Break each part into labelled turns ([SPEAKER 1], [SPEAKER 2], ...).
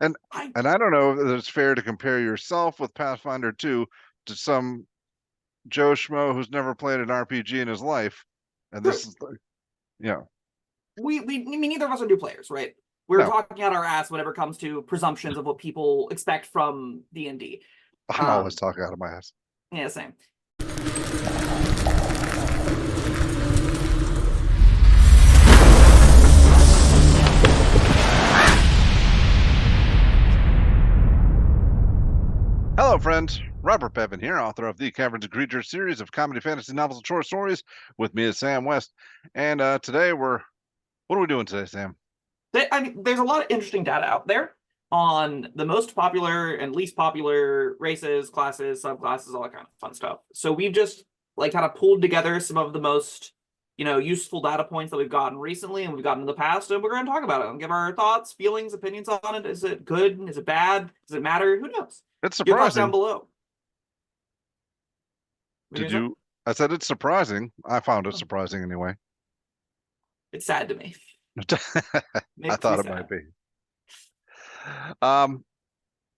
[SPEAKER 1] And
[SPEAKER 2] I
[SPEAKER 1] and I don't know if it's fair to compare yourself with Pathfinder 2 to some Joe Schmo who's never played an RPG in his life. And
[SPEAKER 2] true.
[SPEAKER 1] this is like, you know,
[SPEAKER 2] We I mean, neither of us are new players, right? We're
[SPEAKER 1] no,
[SPEAKER 2] talking out our ass whenever it comes to presumptions of what people expect from D&D.
[SPEAKER 1] I'm always
[SPEAKER 2] Um,
[SPEAKER 1] talking out of my ass.
[SPEAKER 2] yeah, same.
[SPEAKER 1] Hello, friends. Robert Bevan here, author of the Caverns Creatures series of comedy, fantasy novels, and short stories. With me is Sam West. And today what are we doing today, Sam?
[SPEAKER 2] I mean, there's a lot of interesting data out there on the most popular and least popular races, classes, subclasses, all that kind of fun stuff. So we've just like kind of pulled together some of the most, useful data points that we've gotten recently and we've gotten in the past, and we're going to talk about it and give our thoughts, feelings, opinions on it. Is it good? Is it bad? Does it matter? Who knows?
[SPEAKER 1] It's
[SPEAKER 2] Your thoughts down
[SPEAKER 1] surprising.
[SPEAKER 2] below. What are you
[SPEAKER 1] Did
[SPEAKER 2] gonna say?
[SPEAKER 1] you? I said it's surprising. I found it surprising anyway.
[SPEAKER 2] It's sad to me.
[SPEAKER 1] I
[SPEAKER 2] Makes me
[SPEAKER 1] thought it might
[SPEAKER 2] sad.
[SPEAKER 1] be. Um,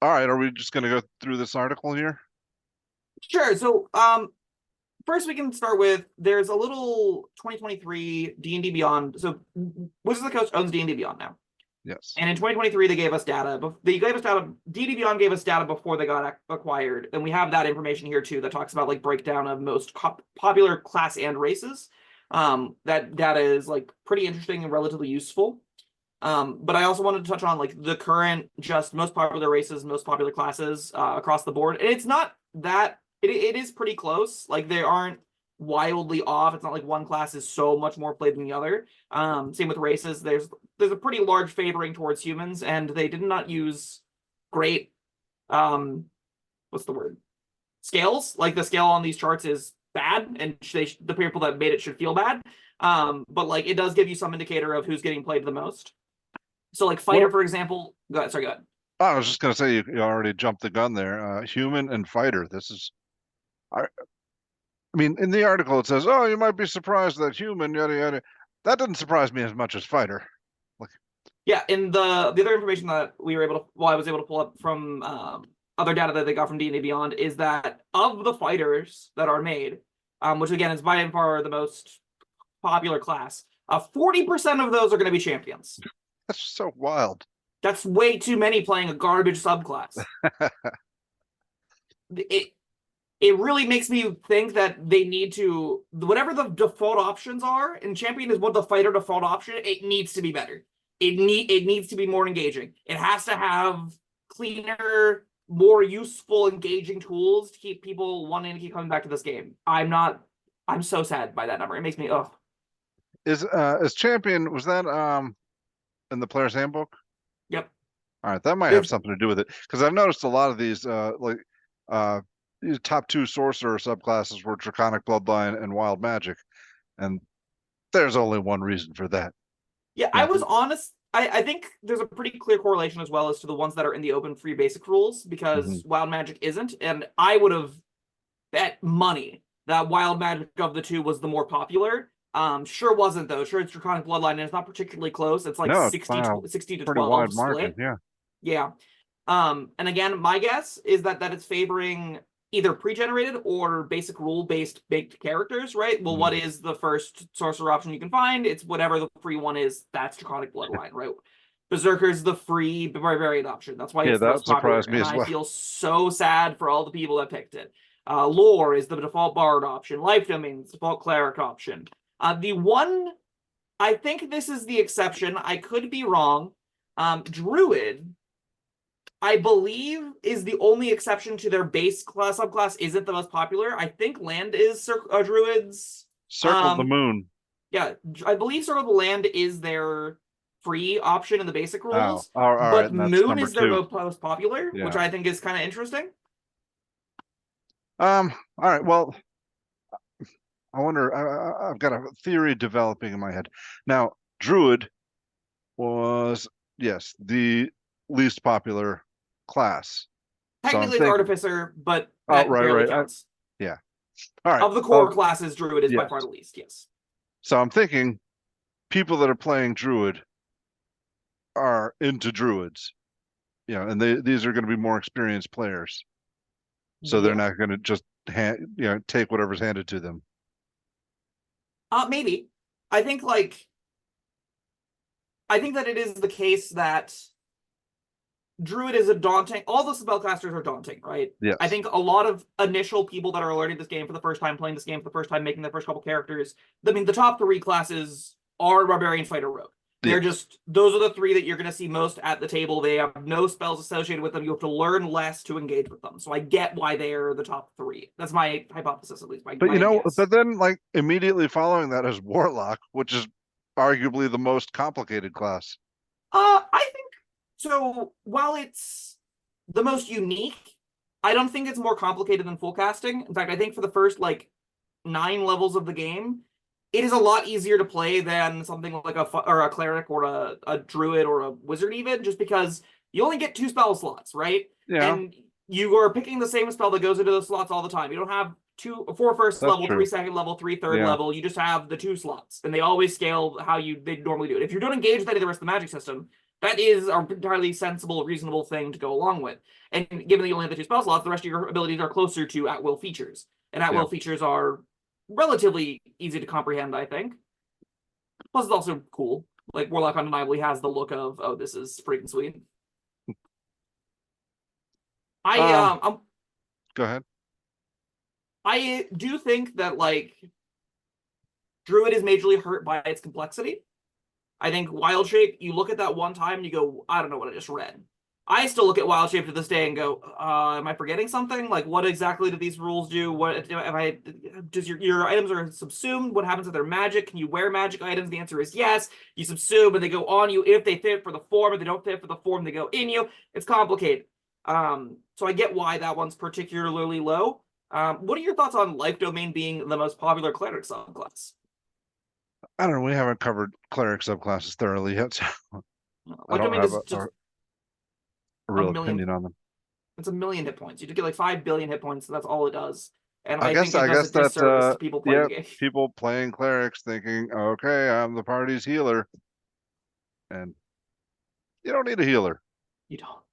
[SPEAKER 1] all right, are we just going to go through this article here?
[SPEAKER 2] Sure. So, first we can start with there's a little 2023 D&D Beyond. So Wizards of the Coast owns D&D Beyond now.
[SPEAKER 1] Yes.
[SPEAKER 2] And in 2023 they gave us data. They gave us data. D&D Beyond gave us data before they got acquired, and we have that information here too that talks about like breakdown of most popular class and races. That data is like pretty interesting and relatively useful. But I also wanted to touch on like the current just most popular races, most popular classes across the board. And it's not that it is pretty close. Like they aren't wildly off. It's not like one class is so much more played than the other. Same with races. There's a pretty large favoring towards humans, and they did not use great what's the word, scales. Like the scale on these charts is bad, and the people that made it should feel bad. But like it does give you some indicator of who's getting played the most. So like
[SPEAKER 1] What?
[SPEAKER 2] fighter, for example, go ahead, sorry, go ahead.
[SPEAKER 1] I was just going to say you already jumped the gun there. Human and fighter. This is. I mean, in the article it says, "Oh, you might be surprised that human yada yada." That doesn't surprise me as much as fighter. Like,
[SPEAKER 2] Yeah, in the other information that we were able to, well, I was able to pull up from other data that they got from D&D Beyond is that of the fighters that are made, which again is by far the most popular class, 40% of those are going to be champions.
[SPEAKER 1] that's so wild.
[SPEAKER 2] That's way too many playing a garbage subclass. It it really makes me think that they need to, whatever the default options are, and champion is what the fighter default option, it needs to be better. It needs to be more engaging. It has to have cleaner, more useful, engaging tools to keep people wanting to keep coming back to this game. I'm so sad by that number. It makes me ugh.
[SPEAKER 1] Is champion, was that in the player's handbook?
[SPEAKER 2] Yep.
[SPEAKER 1] All right, that might have
[SPEAKER 2] There's
[SPEAKER 1] something to do with it because I've noticed a lot of these uh these top two sorcerer subclasses were Draconic Bloodline and Wild Magic, and there's only one reason for that.
[SPEAKER 2] Yeah,
[SPEAKER 1] You
[SPEAKER 2] I
[SPEAKER 1] know,
[SPEAKER 2] was honest. I think there's a pretty clear correlation as well as to the ones that are in the open free basic rules
[SPEAKER 1] mhm.
[SPEAKER 2] because Wild Magic isn't, and I would have bet money that Wild Magic of the two was the more popular. Sure wasn't though. Sure, it's Draconic Bloodline and it's not particularly close. It's like
[SPEAKER 1] No, it's by a
[SPEAKER 2] 60 to
[SPEAKER 1] pretty wide
[SPEAKER 2] 12
[SPEAKER 1] margin.
[SPEAKER 2] split.
[SPEAKER 1] Yeah.
[SPEAKER 2] Yeah. And again, my guess is that it's favoring either pre-generated or basic rule-based baked characters, right? Well,
[SPEAKER 1] Mhm.
[SPEAKER 2] what is the first sorcerer option you can find? It's whatever the free one is. That's Draconic Bloodline, right? Berserker's the free variant option. That's why
[SPEAKER 1] Yeah,
[SPEAKER 2] it's the
[SPEAKER 1] that
[SPEAKER 2] most popular,
[SPEAKER 1] surprised me
[SPEAKER 2] and
[SPEAKER 1] as
[SPEAKER 2] I
[SPEAKER 1] well.
[SPEAKER 2] feel so sad for all the people that picked it. Lore is the default bard option. Life domain is the default cleric option. The one, I think this is the exception. I could be wrong. Druid, I believe, is the only exception to their base class subclass isn't the most popular. I think land is druids.
[SPEAKER 1] Circle the
[SPEAKER 2] Um,
[SPEAKER 1] moon.
[SPEAKER 2] yeah, I believe Circle of the Land is their free option in the basic
[SPEAKER 1] Oh,
[SPEAKER 2] rules,
[SPEAKER 1] all right,
[SPEAKER 2] but
[SPEAKER 1] and that's
[SPEAKER 2] Moon
[SPEAKER 1] number
[SPEAKER 2] is their
[SPEAKER 1] two.
[SPEAKER 2] most popular, which
[SPEAKER 1] Yeah.
[SPEAKER 2] I think is kind of interesting.
[SPEAKER 1] All right. Well, I wonder. I've got a theory developing in my head now. Druid was, yes, the least popular class. So I'm
[SPEAKER 2] Technically, it's
[SPEAKER 1] thinking,
[SPEAKER 2] Artificer, but
[SPEAKER 1] oh,
[SPEAKER 2] that
[SPEAKER 1] right,
[SPEAKER 2] barely
[SPEAKER 1] right.
[SPEAKER 2] counts.
[SPEAKER 1] Yeah. All right.
[SPEAKER 2] Of the core classes, Druid is by
[SPEAKER 1] Yes.
[SPEAKER 2] far the least. Yes.
[SPEAKER 1] So I'm thinking people that are playing Druid are into Druids. and these are going to be more experienced players, so they're
[SPEAKER 2] Yeah.
[SPEAKER 1] not going to just take whatever's handed to them.
[SPEAKER 2] Maybe. I think I think that it is the case that Druid is a daunting. All the spellcasters are daunting, right?
[SPEAKER 1] Yes.
[SPEAKER 2] I think a lot of initial people that are learning this game for the first time, playing this game for the first time, making their first couple characters. I mean, the top three classes are Barbarian, Fighter, Rogue. They're just those are the three that you're going to see most at the table. They have no spells associated with them. You have to learn less to engage with them. So I get why they're the top three. That's my hypothesis, at least.
[SPEAKER 1] But
[SPEAKER 2] my guess.
[SPEAKER 1] but then like immediately following that is Warlock, which is arguably the most complicated class.
[SPEAKER 2] I think so. While it's the most unique, I don't think it's more complicated than full casting. In fact, I think for the first 9 levels of the game, it is a lot easier to play than something like a cleric or a druid or a wizard, even just because you only get 2 spell slots, right?
[SPEAKER 1] Yeah,
[SPEAKER 2] And you are picking the same spell that goes into those slots all the time. You don't have 4 first
[SPEAKER 1] that's
[SPEAKER 2] level,
[SPEAKER 1] true.
[SPEAKER 2] 3 second level, 3 third
[SPEAKER 1] Yeah.
[SPEAKER 2] level. You just have the 2 slots, and they always scale how they normally do it. If you don't engage with any of the rest of the magic system, that is an entirely sensible, reasonable thing to go along with. And given that you only have the 2 spell slots, the rest of your abilities are closer to at-will features. And at-will features are relatively easy to comprehend, I think. Plus, it's also cool. Like, Warlock undeniably has the look of, oh, this is freaking sweet.
[SPEAKER 1] Go ahead.
[SPEAKER 2] I do think that, Druid is majorly hurt by its complexity. I think Wild Shape, you look at that one time and you go, I don't know what I just read. I still look at Wild Shape to this day and go, am I forgetting something? Like, what exactly do these rules do? What does your items are subsumed? What happens if they're magic? Can you wear magic items? The answer is yes. You subsume and they go on you if they fit for the form. If they don't fit for the form, they go in you. It's complicated. So I get why that one's particularly low. What are your thoughts on Life Domain being the most popular cleric subclass?
[SPEAKER 1] I don't know. We haven't covered cleric subclasses thoroughly yet, so I
[SPEAKER 2] Life
[SPEAKER 1] don't
[SPEAKER 2] Domain
[SPEAKER 1] have
[SPEAKER 2] is just
[SPEAKER 1] a real
[SPEAKER 2] million.
[SPEAKER 1] opinion on them.
[SPEAKER 2] It's 1,000,000 hit points. You just get 5 billion hit points. So that's all it does. And
[SPEAKER 1] I
[SPEAKER 2] I
[SPEAKER 1] guess
[SPEAKER 2] think it does a
[SPEAKER 1] that's
[SPEAKER 2] disservice to people playing the game.
[SPEAKER 1] people playing clerics thinking, okay, I'm the party's healer, and you don't need a healer.
[SPEAKER 2] You don't.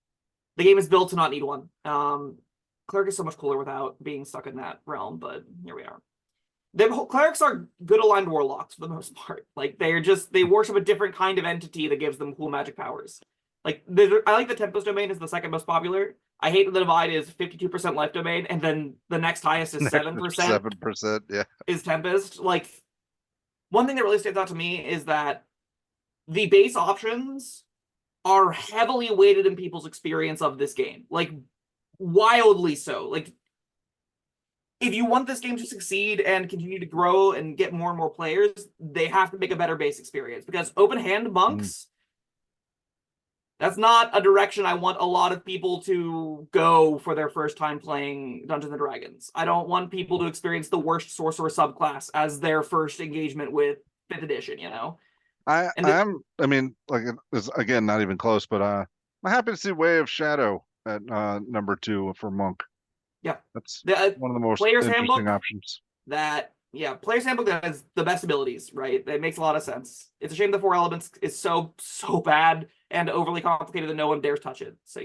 [SPEAKER 2] The game is built to not need one. Cleric is so much cooler without being stuck in that realm, but here we are. Clerics are good aligned warlocks for the most part. Like they worship a different kind of entity that gives them cool magic powers. Like I like the Tempest domain is the second most popular. I hate that the divide is 52% life domain, and then the next highest is 7%.
[SPEAKER 1] 7%, yeah.
[SPEAKER 2] Is Tempest. Like, one thing that really stands out to me is that the base options are heavily weighted in people's experience of this game. Like, wildly so. Like, if you want this game to succeed and continue to grow and get more and more players, they have to make a better base experience. Because open hand monks, that's not a direction I want a lot of people to go for their first time playing Dungeons and Dragons. I don't want people to experience the worst sorcerer subclass as their first engagement with 5th edition, you know?
[SPEAKER 1] I mean, like, it's again not even close, but I'm happy to see Way of Shadow at number 2 for monk.
[SPEAKER 2] Yeah,
[SPEAKER 1] that's
[SPEAKER 2] the
[SPEAKER 1] one of the most
[SPEAKER 2] player's
[SPEAKER 1] interesting
[SPEAKER 2] handbook
[SPEAKER 1] options.
[SPEAKER 2] Player's handbook that has the best abilities, right? That makes a lot of sense. It's a shame the 4 elements is so bad and overly complicated that no one dares touch it. So,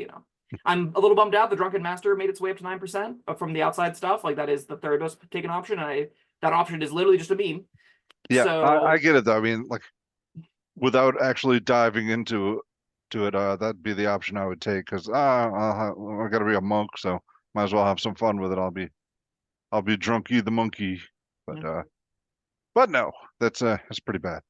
[SPEAKER 2] I'm a little bummed out. The Drunken Master made its way up to 9% from the outside stuff. Like, that is the third most taken option. And that option is literally just a meme.
[SPEAKER 1] Yeah,
[SPEAKER 2] so,
[SPEAKER 1] I get it though. I mean, like, without actually diving into it, that'd be the option I would take, because I got to be a monk, so might as well have some fun with it. I'll be Drunky the monkey, but no, that's pretty bad.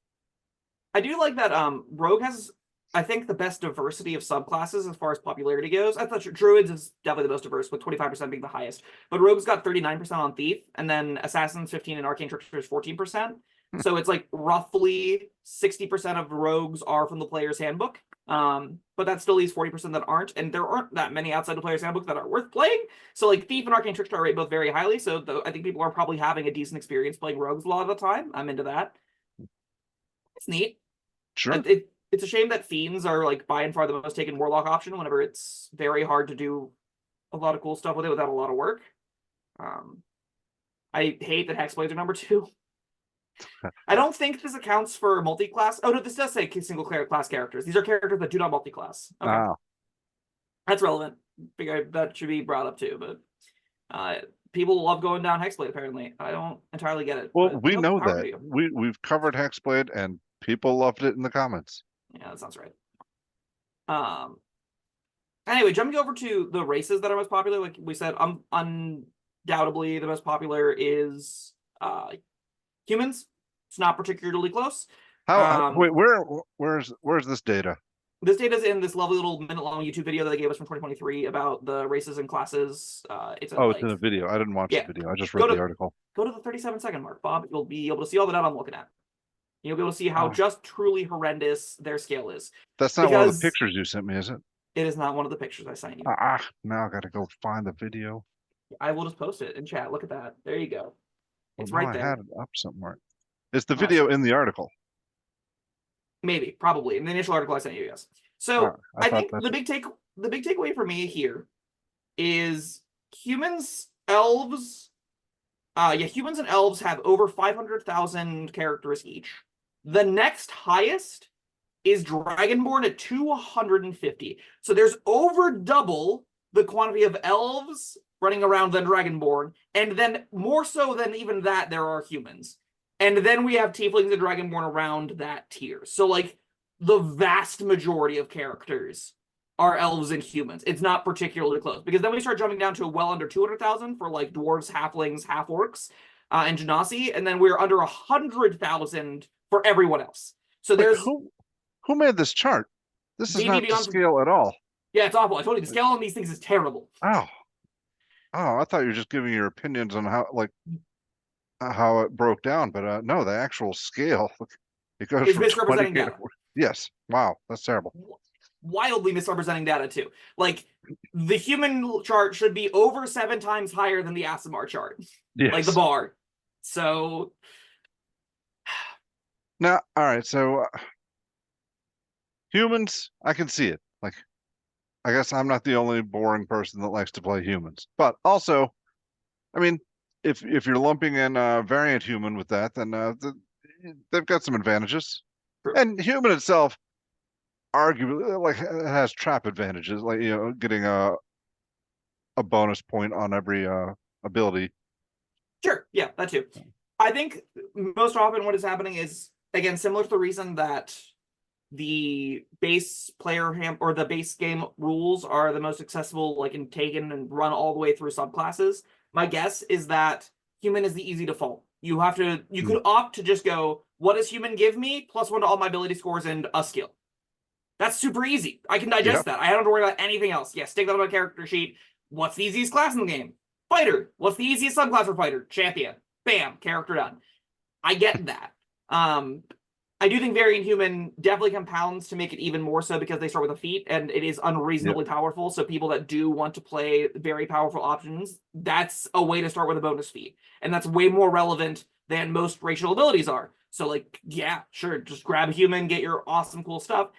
[SPEAKER 2] I do like that Rogue has, I think, the best diversity of subclasses as far as popularity goes. I thought Druids is definitely the most diverse, with 25% being the highest. But Rogue's got 39% on Thief, and then Assassins 15 and Arcane Tricksters 14%. So it's like roughly 60% of rogues are from the player's handbook. But that still leaves 40% that aren't, and there aren't that many outside the player's handbook that are worth playing. So like Thief and Arcane Trickster rate both very highly. So I think people are probably having a decent experience playing rogues a lot of the time. I'm into that. It's neat.
[SPEAKER 1] Sure.
[SPEAKER 2] It's a shame that Fiends are like by and far the most taken warlock option whenever it's very hard to do a lot of cool stuff with it without a lot of work. I hate that Hexblades are number 2. I don't think this accounts for multi-class. Oh no, this does say single class characters. These are characters that do not multi-class. Okay. That's relevant. That should be brought up too. But people love going down Hexblade. Apparently, I don't entirely get it.
[SPEAKER 1] Well,
[SPEAKER 2] But,
[SPEAKER 1] we know
[SPEAKER 2] power to
[SPEAKER 1] that.
[SPEAKER 2] you.
[SPEAKER 1] We've covered Hexblade and people loved it in the comments.
[SPEAKER 2] Yeah, that sounds right. Anyway, jumping over to the races that are most popular, like we said, undoubtedly the most popular is humans. It's not particularly close.
[SPEAKER 1] Wait, where's this data?
[SPEAKER 2] This data is in this lovely little minute-long YouTube video that they gave us from 2023 about the races and classes. It's
[SPEAKER 1] in a video. I didn't watch the video. I just read the article.
[SPEAKER 2] Go to the 37-second mark, Bob. You'll be able to see all the data I'm looking at. You'll be able to see how just truly horrendous their scale is.
[SPEAKER 1] That's not one of the pictures you sent me, is it?
[SPEAKER 2] It is not one of the pictures I sent you.
[SPEAKER 1] Now I gotta go find the video.
[SPEAKER 2] I will just post it in chat. Look at that. There you go. It's right there.
[SPEAKER 1] I had it up somewhere. Is the video in the article?
[SPEAKER 2] Maybe, probably. In the initial article I sent you, yes. So I think the big takeaway for me here is humans, elves. Humans and elves have over 500,000 characters each. The next highest is Dragonborn at 250. So there's over double the quantity of elves running around than Dragonborn, and then more so than even that, there are humans. And then we have Tieflings and Dragonborn around that tier. So, like, the vast majority of characters are elves and humans. It's not particularly close. Because then we start jumping down to well under 200,000 for, like, dwarves, halflings, half-orcs, and genasi. And then we're under 100,000 for everyone else. So there's...
[SPEAKER 1] Who made this chart? This is not to scale at all.
[SPEAKER 2] Yeah, it's awful. I told you, the scale on these things is terrible.
[SPEAKER 1] Oh, I thought you were just giving your opinions on how it broke down, but no, the actual scale, it goes from
[SPEAKER 2] misrepresenting data.
[SPEAKER 1] Yes. Wow, that's terrible.
[SPEAKER 2] Wildly misrepresenting data too. Like, the human chart should be over 7 times higher than the Aasimar chart. Yes. Like the bar. So
[SPEAKER 1] now, all right, so humans, I can see it. Like, I guess I'm not the only boring person that likes to play humans, but also, I mean, if you're lumping in variant human with that, then they've got some advantages. Sure. And human itself, arguably, like, it has trap advantages, like, you know, getting a bonus point on every ability.
[SPEAKER 2] Sure, yeah, that too. I think most often what is happening is, again, similar to the reason that the base player or the base game rules are the most accessible, like, and taken and run all the way through subclasses. My guess is that human is the easy default. You could opt to just go, what does human give me? +1 to all my ability scores and a skill. That's super easy. I can digest that. I don't have to worry about anything else. Yeah, stick that on my character sheet. What's the easiest class in the game? Fighter. What's the easiest subclass for fighter? Champion. Bam, character done. I get that. I do think variant human definitely compounds to make it even more so because they start with a feat and it is unreasonably powerful. So people that do want to play very powerful options, that's a way to start with a bonus feat. And that's way more relevant than most racial abilities are. So, like, yeah, sure, just grab a human, get your awesome, cool stuff.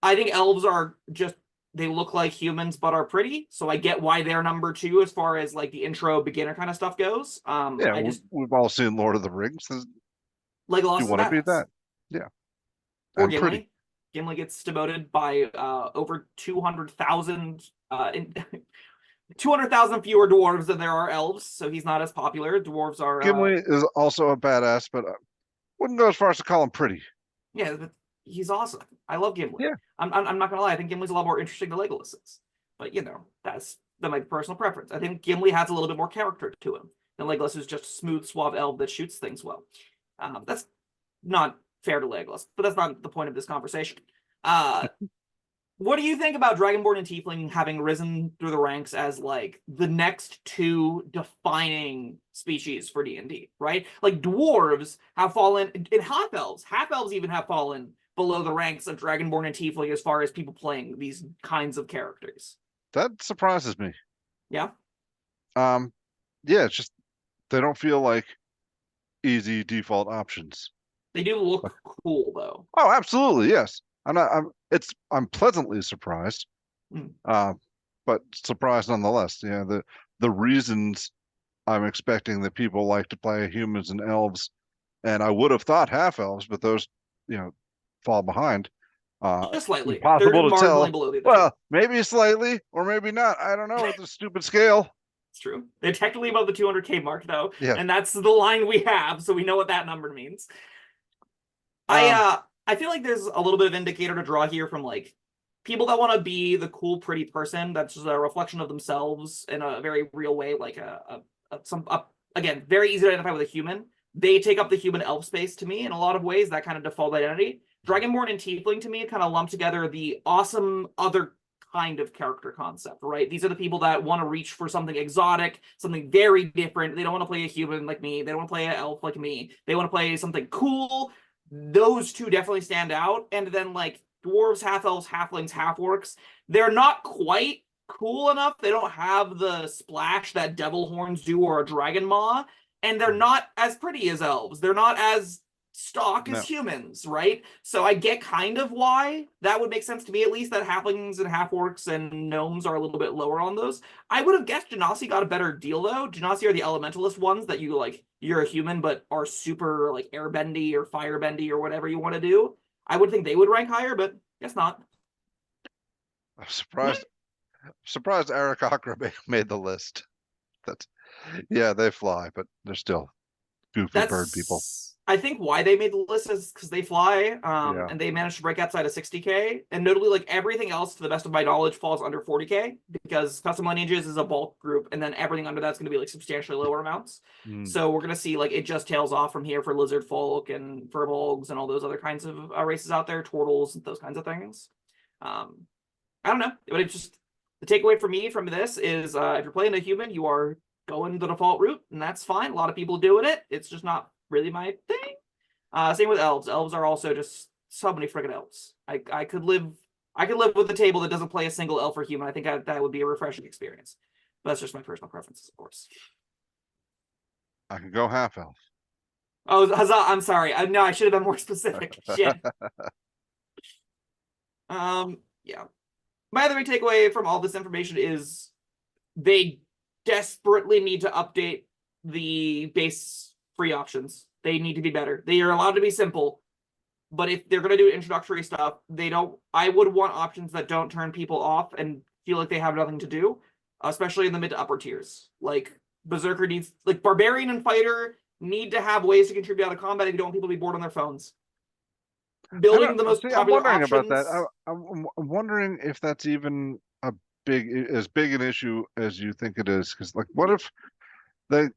[SPEAKER 2] I think elves are just, they look like humans but are pretty. So I get why they're number 2 as far as, like, the intro beginner kind of stuff goes.
[SPEAKER 1] We've all seen Lord of the Rings.
[SPEAKER 2] Legolas,
[SPEAKER 1] you want to be that? Yeah.
[SPEAKER 2] Or Gimli. Pretty. Gimli gets demoted by over 200,000 200,000 fewer dwarves than there are elves, so he's not as popular. Dwarves are...
[SPEAKER 1] Gimli is also a badass, but wouldn't go as far as to call him pretty.
[SPEAKER 2] Yeah, but he's awesome. I love Gimli.
[SPEAKER 1] Yeah.
[SPEAKER 2] I'm not gonna lie, I think Gimli's a lot more interesting than Legolas is. But, you know, that might be personal preference. I think Gimli has a little bit more character to him than Legolas, is just a smooth, suave elf that shoots things well. That's not fair to Legolas, but that's not the point of this conversation. What do you think about Dragonborn and Tiefling having risen through the ranks as, like, the next 2 defining species for D&D, right? Like, dwarves have fallen, and half-elves even have fallen below the ranks of Dragonborn and Tiefling as far as people playing these kinds of characters.
[SPEAKER 1] That surprises me.
[SPEAKER 2] Yeah?
[SPEAKER 1] Yeah, it's just, they don't feel like easy default options.
[SPEAKER 2] They do look cool, though.
[SPEAKER 1] Oh, absolutely, yes. I'm pleasantly surprised, but surprised nonetheless. Yeah, the reasons I'm expecting that people like to play humans and elves, and I would have thought half elves, but those, you know, fall behind.
[SPEAKER 2] Just slightly. They're
[SPEAKER 1] Impossible to
[SPEAKER 2] marginally
[SPEAKER 1] tell.
[SPEAKER 2] below the other two.
[SPEAKER 1] Well, maybe slightly, or maybe not. I don't know with the stupid scale.
[SPEAKER 2] It's true. They're technically above the 200K mark though,
[SPEAKER 1] Yeah.
[SPEAKER 2] and that's the line we have, so we know what that number means.
[SPEAKER 1] Um,
[SPEAKER 2] I feel like there's a little bit of indicator to draw here from like people that want to be the cool, pretty person that's just a reflection of themselves in a very real way, like again, very easy to identify with a human. They take up the human elf space to me in a lot of ways, that kind of default identity. Dragonborn and Tiefling to me kind of lump together the awesome other kind of character concept, right? These are the people that want to reach for something exotic, something very different. They don't want to play a human like me. They don't want to play an elf like me. They want to play something cool. Those two definitely stand out. And then like dwarves, half elves, halflings, half orcs, they're not quite cool enough. They don't have the splash that devil horns do or a dragon maw, and they're not as pretty as elves. They're not as stock as humans, right? So I get kind of why that would make sense to me, at least, that halflings and half orcs and gnomes are a little bit lower on those. I would have guessed Genasi got a better deal though. Genasi are the elementalist ones that you like, you're a human but are super like airbendy or firebendy or whatever you want to do. I would think they would rank higher, but guess not.
[SPEAKER 1] I'm surprised Eric Akra made the list. That's yeah, they fly, but they're still goofy bird people.
[SPEAKER 2] I think why they made the list is because they fly,
[SPEAKER 1] Yeah.
[SPEAKER 2] and they managed to break outside of 60K. And notably, like everything else, to the best of my knowledge, falls under 40K because custom lineages is a bulk group, and then everything under that's going to be like substantially lower amounts. So we're going to see like it just tails off from here for lizard folk and furbolgs and all those other kinds of races out there, turtles, those kinds of things. I don't know, but it's just the takeaway for me from this is if you're playing a human, you are going the default route, and that's fine. A lot of people doing it. It's just not really my thing. Same with elves. Elves are also just so many friggin' elves. I could live with a table that doesn't play a single elf or human. I think that would be a refreshing experience. But that's just my personal preferences, of course.
[SPEAKER 1] I could go half elf.
[SPEAKER 2] Oh, huzzah! I'm sorry. No, I should have been more specific. Shit. Yeah. My other big takeaway from all this information is they desperately need to update the base free options. They need to be better. They are allowed to be simple, but if they're going to do introductory stuff, I would want options that don't turn people off and feel like they have nothing to do, especially in the mid to upper tiers. Like Berserker needs, like Barbarian and Fighter need to have ways to contribute out of combat if you don't want people to be bored on their phones. Building the most popular
[SPEAKER 1] I'm wondering
[SPEAKER 2] options.
[SPEAKER 1] about that. I'm wondering if that's even as big an issue as you think it is. Because like, what if they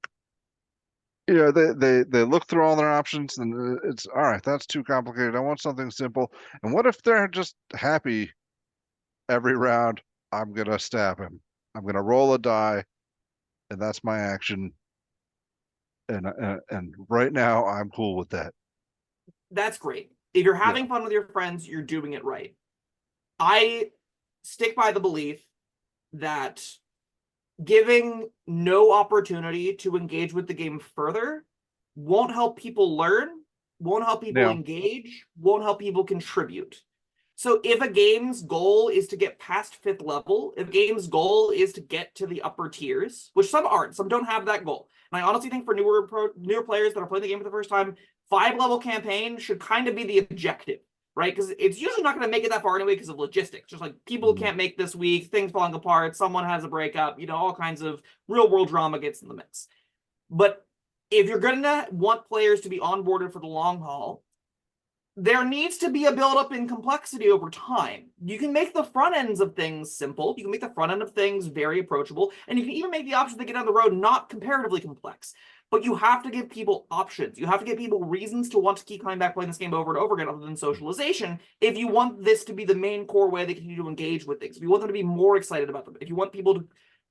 [SPEAKER 1] they look through all their options and it's all right, that's too complicated. I want something simple. And what if they're just happy every round? I'm gonna stab him. I'm gonna roll a die, and that's my action. And right now I'm cool with that.
[SPEAKER 2] That's great. If you're having fun with your friends, you're doing it right. I stick by the belief that giving no opportunity to engage with the game further won't help people learn, won't help people engage, won't help people contribute. So if a game's goal is to get past 5th level, if a game's goal is to get to the upper tiers, which some aren't, some don't have that goal. And I honestly think for newer players that are playing the game for the first time, 5-level campaign should kind of be the objective, right? Because it's usually not going to make it that far anyway because of logistics. Just like people can't make this week, things falling apart, someone has a breakup, all kinds of real world drama gets in the mix. But if you're going to want players to be onboarded for the long haul, there needs to be a build-up in complexity over time. You can make the front ends of things simple. You can make the front end of things very approachable. And you can even make the options that get down the road not comparatively complex. But you have to give people options. You have to give people reasons to want to keep coming back playing this game over and over again other than socialization if you want this to be the main core way they continue to engage with things. If you want them to be more excited about them. If you want people to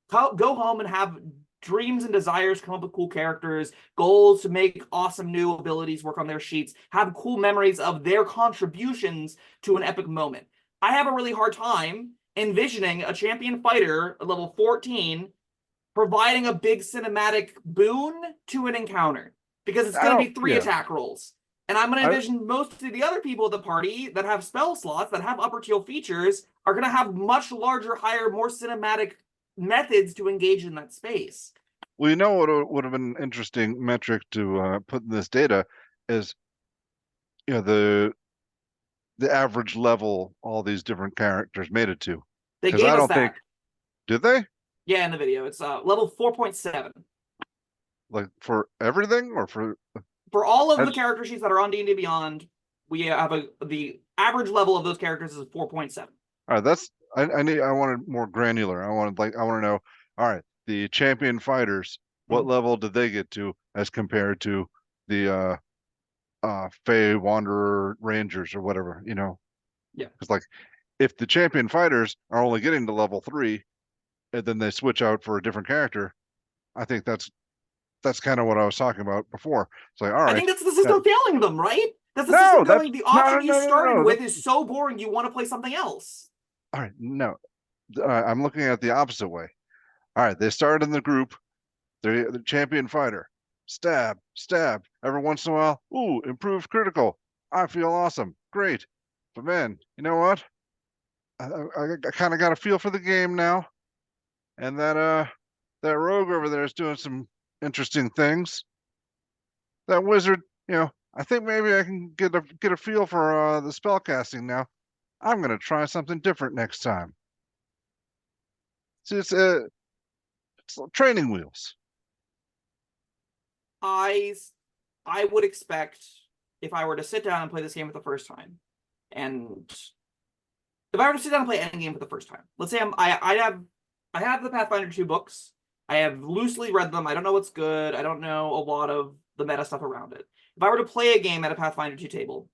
[SPEAKER 2] go home and have dreams and desires, come up with cool characters, goals to make awesome new abilities work on their sheets, have cool memories of their contributions to an epic moment. I have a really hard time envisioning a champion fighter at level 14 providing a big cinematic boon to an encounter because it's going to be 3 attack rolls. And I'm going to envision most of the other people at the party that have spell slots, that have upper tier features, are going to have much larger, higher, more cinematic methods to engage in that space.
[SPEAKER 1] Well, what would have been an interesting metric to put in this data is, the the average level all these different characters made it to.
[SPEAKER 2] They
[SPEAKER 1] Because
[SPEAKER 2] gave
[SPEAKER 1] I
[SPEAKER 2] us
[SPEAKER 1] don't think,
[SPEAKER 2] that.
[SPEAKER 1] did they?
[SPEAKER 2] Yeah, in the video. It's level 4.7.
[SPEAKER 1] Like for everything or for
[SPEAKER 2] For all of the
[SPEAKER 1] that's
[SPEAKER 2] character sheets that are on D&D Beyond, we have the average level of those characters is 4.7.
[SPEAKER 1] all right, that's I wanted more granular. I want to know, all right, the champion fighters, what
[SPEAKER 2] Mhm.
[SPEAKER 1] level did they get to as compared to the Fey Wanderer Rangers or whatever, you know?
[SPEAKER 2] Yeah.
[SPEAKER 1] Because like if the champion fighters are only getting to level 3 and then they switch out for a different character, I think that's kind of what I was talking about before. It's like, all
[SPEAKER 2] I
[SPEAKER 1] right,
[SPEAKER 2] think that's the
[SPEAKER 1] that,
[SPEAKER 2] system failing them, right? That's the system
[SPEAKER 1] no, that's
[SPEAKER 2] going, the
[SPEAKER 1] no,
[SPEAKER 2] option
[SPEAKER 1] no,
[SPEAKER 2] you
[SPEAKER 1] no, no,
[SPEAKER 2] started
[SPEAKER 1] no.
[SPEAKER 2] with is so boring you want to play something else.
[SPEAKER 1] All right, no, I'm looking at the opposite way. All right, they start in the group. They're the champion fighter. Stab, stab. Every once in a while, ooh, improved critical. I feel awesome. Great. But man, you know what? I kind of got a feel for the game now, and that rogue over there is doing some interesting things. That wizard, I think maybe I can get a feel for the spell casting now. I'm gonna try something different next time. See, it's training wheels.
[SPEAKER 2] I I would expect if I were to sit down and play this game for the first time, and if I were to sit down and play any game for the first time, let's say I have the Pathfinder 2 books. I have loosely read them. I don't know what's good. I don't know a lot of the meta stuff around it. If I were to play a game at a Pathfinder 2 table,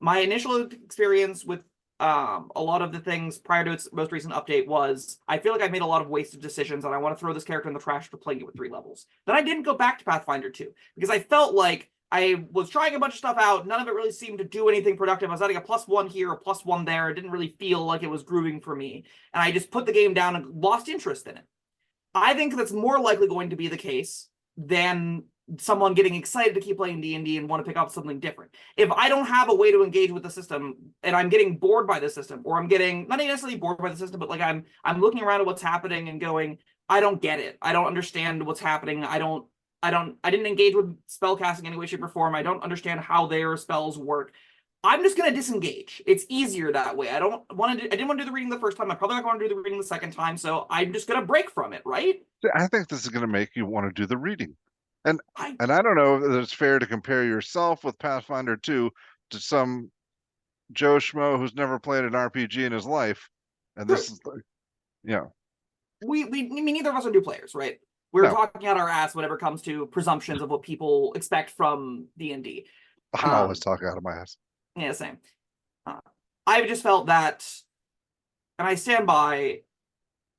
[SPEAKER 2] my initial experience with a lot of the things prior to its most recent update was I feel like I've made a lot of wasted decisions and I want to throw this character in the trash for playing it with 3 levels. Then I didn't go back to Pathfinder 2 because I felt like I was trying a bunch of stuff out. None of it really seemed to do anything productive. I was adding a +1 here, a +1 there. It didn't really feel like it was grooving for me. And I just put the game down and lost interest in it. I think that's more likely going to be the case than someone getting excited to keep playing D&D and want to pick up something different. If I don't have a way to engage with the system and I'm getting bored by the system, or I'm getting not necessarily bored by the system, but like I'm looking around at what's happening and going, I don't get it. I don't understand what's happening. I didn't engage with spellcasting in any way, shape, or form. I don't understand how their spells work. I'm just gonna disengage. It's easier that way. I didn't want to do the reading the first time. I probably not going to do the reading the second time, so I'm just gonna break from it, right?
[SPEAKER 1] I think this is gonna make you want to do the reading. And
[SPEAKER 2] I
[SPEAKER 1] and I don't know if it's fair to compare yourself with Pathfinder 2 to some Joe Schmo who's never played an RPG in his life. And
[SPEAKER 2] True.
[SPEAKER 1] this is like, you know,
[SPEAKER 2] We I mean, neither of us are new players, right? We're
[SPEAKER 1] no,
[SPEAKER 2] talking out our ass whenever it comes to presumptions of what people expect from D&D.
[SPEAKER 1] I'm always
[SPEAKER 2] Um,
[SPEAKER 1] talking out of my ass.
[SPEAKER 2] yeah, same. Uh, I've just felt that, and I stand by,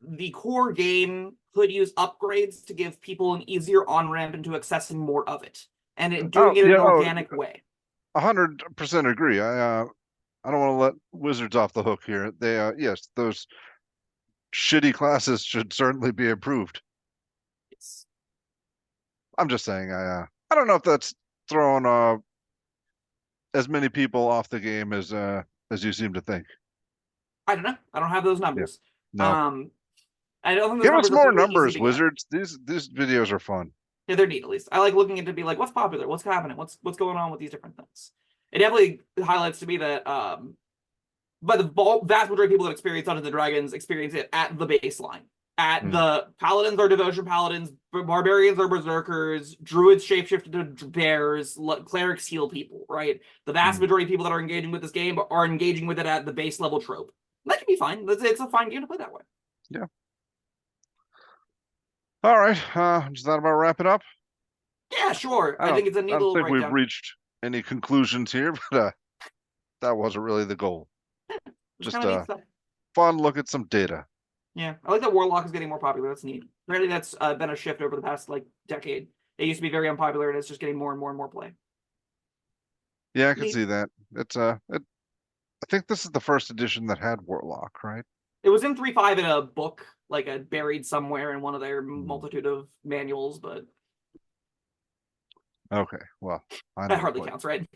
[SPEAKER 2] the core game could use upgrades to give people an easier on-ramp into accessing more of it, and
[SPEAKER 1] Oh,
[SPEAKER 2] doing it in
[SPEAKER 1] yeah,
[SPEAKER 2] an organic way.
[SPEAKER 1] 100% agree. I don't want to let wizards off the hook here. They yes, those shitty classes should certainly be improved.
[SPEAKER 2] It's,
[SPEAKER 1] I'm just saying I don't know if that's throwing as many people off the game as you seem to think.
[SPEAKER 2] I don't know. I don't have those
[SPEAKER 1] Yeah.
[SPEAKER 2] numbers.
[SPEAKER 1] No.
[SPEAKER 2] Um, I don't think those
[SPEAKER 1] Give us
[SPEAKER 2] numbers are
[SPEAKER 1] more
[SPEAKER 2] particularly easy
[SPEAKER 1] numbers,
[SPEAKER 2] to get.
[SPEAKER 1] wizards. These videos are fun.
[SPEAKER 2] Yeah, they're neat at least. I like looking into be like, what's popular, what's happening, what's going on with these different things. It definitely highlights to me that but the vast majority of people that experience Dungeons and Dragons experience it at the baseline. At
[SPEAKER 1] Mm.
[SPEAKER 2] the paladins are devotion paladins, barbarians are berserkers, druids shapeshifted to bears, clerics heal people, right? The vast
[SPEAKER 1] Mm.
[SPEAKER 2] majority of people that are engaging with this game are engaging with it at the base level trope. That can be fine. It's a fine game to play that way.
[SPEAKER 1] Yeah. All right. Does that about wrap it up?
[SPEAKER 2] Yeah, sure. I think it's a
[SPEAKER 1] I
[SPEAKER 2] neat
[SPEAKER 1] don't
[SPEAKER 2] little
[SPEAKER 1] think we've
[SPEAKER 2] breakdown.
[SPEAKER 1] reached any conclusions here, but that wasn't really the goal.
[SPEAKER 2] It's
[SPEAKER 1] Just
[SPEAKER 2] kind of neat stuff.
[SPEAKER 1] fun look at some data.
[SPEAKER 2] Yeah, I like that Warlock is getting more popular. That's neat. Apparently, that's been a shift over the past like decade. It used to be very unpopular, and it's just getting more and more and more play.
[SPEAKER 1] Yeah, I can
[SPEAKER 2] Neat.
[SPEAKER 1] see that. I think this is the first edition that had Warlock, right?
[SPEAKER 2] It was in 3.5 in a book, like buried somewhere in one of their
[SPEAKER 1] Mm.
[SPEAKER 2] multitude of manuals, but
[SPEAKER 1] Okay, well, I
[SPEAKER 2] that
[SPEAKER 1] never
[SPEAKER 2] hardly
[SPEAKER 1] played.
[SPEAKER 2] counts, right?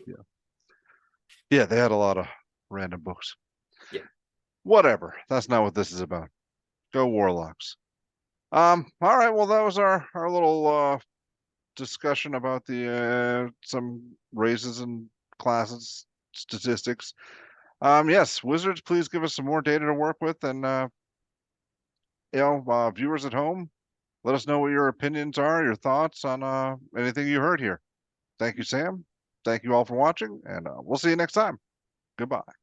[SPEAKER 1] Yeah, they had a lot of random books.
[SPEAKER 2] Yeah.
[SPEAKER 1] Whatever. That's not what this is about. Go Warlocks. All right, well that was our little discussion about the some races and classes statistics. Yes, Wizards, please give us some more data to work with, and viewers at home, let us know what your opinions are, your thoughts on anything you heard here. Thank you, Sam. Thank you all for watching, and we'll see you next time. Goodbye.